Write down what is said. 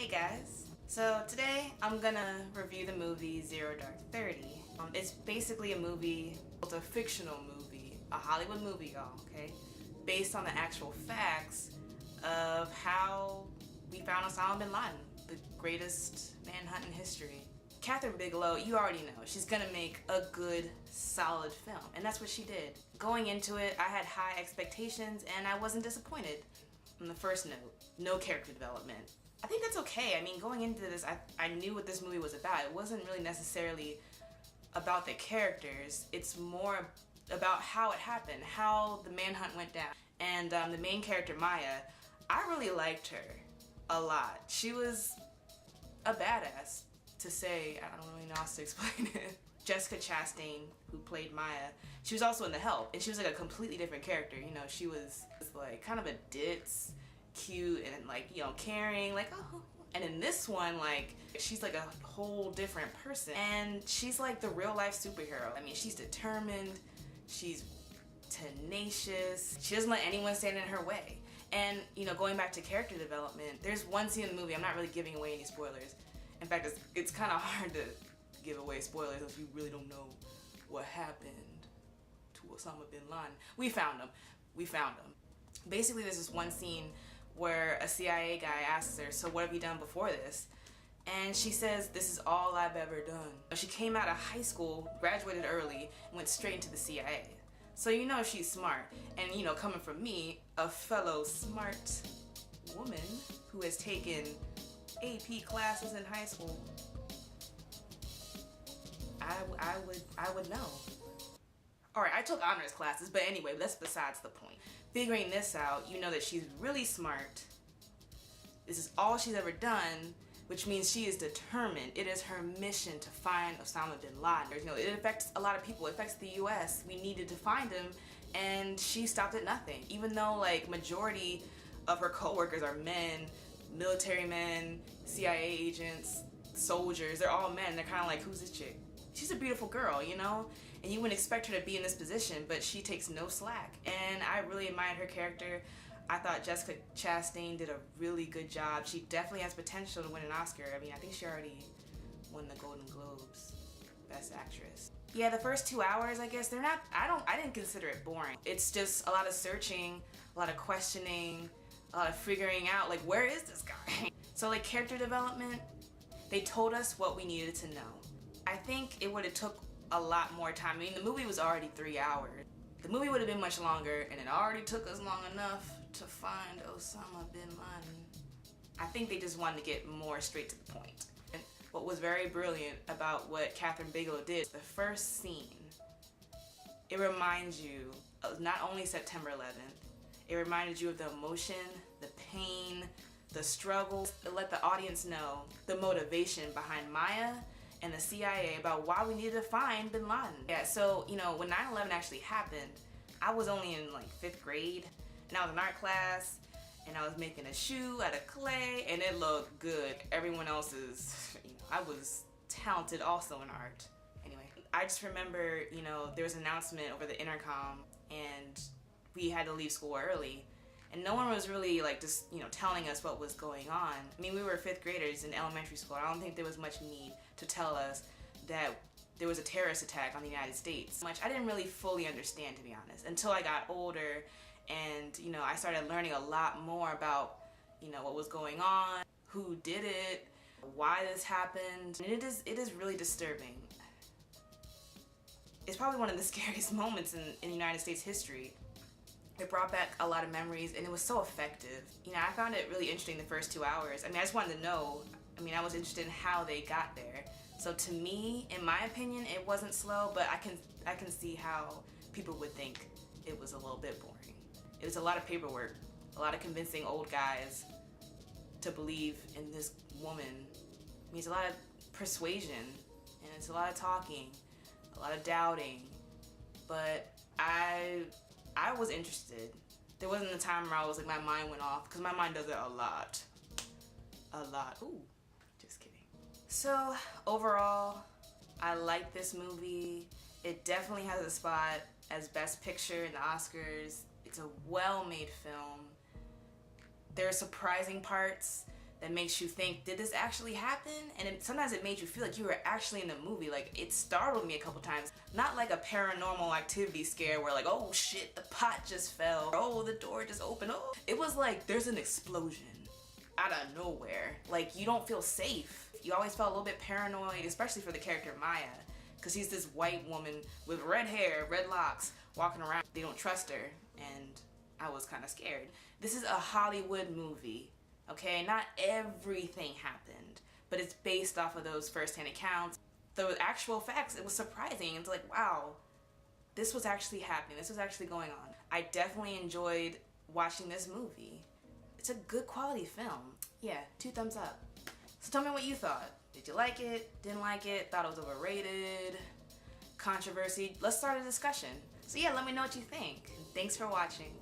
Hey guys! So today I'm gonna review the movie Zero Dark 30. It's basically a movie, it's a fictional movie, a Hollywood movie, y'all, okay? Based on the actual facts of how we found Osama bin Laden, the greatest manhunt in history. Kathryn Bigelow, you already know, she's gonna make a good, solid film, and that's what she did. Going into it, I had high expectations and I wasn't disappointed. On the first note, no character development. I think that's okay. I mean, going into this, I knew what this movie was about. It wasn't really necessarily about the characters. It's more about how it happened, how the manhunt went down. And the main character, Maya, I really liked her a lot. She was a badass, to say. I don't really know how to explain it. Jessica Chastain, who played Maya, she was also in The Help, and she was like a completely different character. You know, she was like kind of a ditz, cute, and like, you know, caring, like, oh. And in this one, like, she's like a whole different person, and she's like the real life superhero. I mean, she's determined, she's tenacious, she doesn't let anyone stand in her way. And, you know, going back to character development, there's one scene in the movie, I'm not really giving away any spoilers. In fact, it's kind of hard to give away spoilers if you really don't know what happened to Osama bin Laden. We found him. We found him. Basically, there's this one scene where a CIA guy asks her, so what have you done before this? And she says, this is all I've ever done. She came out of high school, graduated early, and went straight into the CIA. So you know she's smart. And you know, coming from me, a fellow smart woman who has taken AP classes in high school, I would know. Alright, I took honors classes, but anyway, that's besides the point. Figuring this out, you know that she's really smart. This is all she's ever done, which means she is determined. It is her mission to find Osama bin Laden. You know, it affects a lot of people. It affects the US. We needed to find him, and she stopped at nothing. Even though, like, majority of her co-workers are men, military men, CIA agents, soldiers, they're all men. They're kind of like, who's this chick? She's a beautiful girl, you know? And you wouldn't expect her to be in this position, but she takes no slack. And I really admired her character. I thought Jessica Chastain did a really good job. She definitely has potential to win an Oscar. I mean, I think she already won the Golden Globes, Best Actress. Yeah, the first 2 hours, I guess, they're not, I didn't consider it boring. It's just a lot of searching, a lot of questioning, a lot of figuring out, like, where is this guy? So, like, character development, they told us what we needed to know. I think it would have took a lot more time. I mean, the movie was already 3 hours. The movie would have been much longer, and it already took us long enough to find Osama bin Laden. I think they just wanted to get more straight to the point. And what was very brilliant about what Kathryn Bigelow did, the first scene, it reminds you of not only September 11th, it reminded you of the emotion, the pain, the struggle. It let the audience know the motivation behind Maya and the CIA about why we needed to find bin Laden. Yeah, so, you know, when 9/11 actually happened, I was only in like 5th grade, and I was in art class, and I was making a shoe out of clay, and it looked good. Everyone else's, you know, I was talented also in art. Anyway, I just remember, you know, there was an announcement over the intercom, and we had to leave school early. And no one was really like just, you know, telling us what was going on. I mean, we were 5th graders in elementary school. I don't think there was much need to tell us that there was a terrorist attack on the United States. I didn't really fully understand, to be honest, until I got older and, you know, I started learning a lot more about, you know, what was going on, who did it, why this happened. And it is really disturbing. It's probably one of the scariest moments in United States history. It brought back a lot of memories, and it was so effective. You know, I found it really interesting the first 2 hours. I mean, I just wanted to know. I mean, I was interested in how they got there. So to me, in my opinion, it wasn't slow, but I can see how people would think it was a little bit boring. It was a lot of paperwork, a lot of convincing old guys to believe in this woman. I mean, it's a lot of persuasion, and it's a lot of talking, a lot of doubting, but I was interested. There wasn't a time where I was like, my mind went off, because my mind does it a lot. A lot. Ooh, just kidding. So overall, I like this movie. It definitely has a spot as Best Picture in the Oscars. It's a well-made film. There are surprising parts. that makes you think, did this actually happen? And sometimes it made you feel like you were actually in the movie. Like, it startled me a couple times. Not like a paranormal activity scare where like, oh shit, the pot just fell. Or, oh, the door just opened. Oh, it was like, there's an explosion out of nowhere. Like, you don't feel safe. You always felt a little bit paranoid, especially for the character Maya, because she's this white woman with red hair, red locks, walking around. They don't trust her, and I was kind of scared. This is a Hollywood movie. Okay, not everything happened, but it's based off of those first-hand accounts. The actual facts, it was surprising. It's like, wow, this was actually happening. This was actually going on. I definitely enjoyed watching this movie. It's a good quality film. Yeah, 2 thumbs up. So tell me what you thought. Did you like it? Didn't like it? Thought it was overrated? Controversy? Let's start a discussion. So yeah, let me know what you think. Thanks for watching.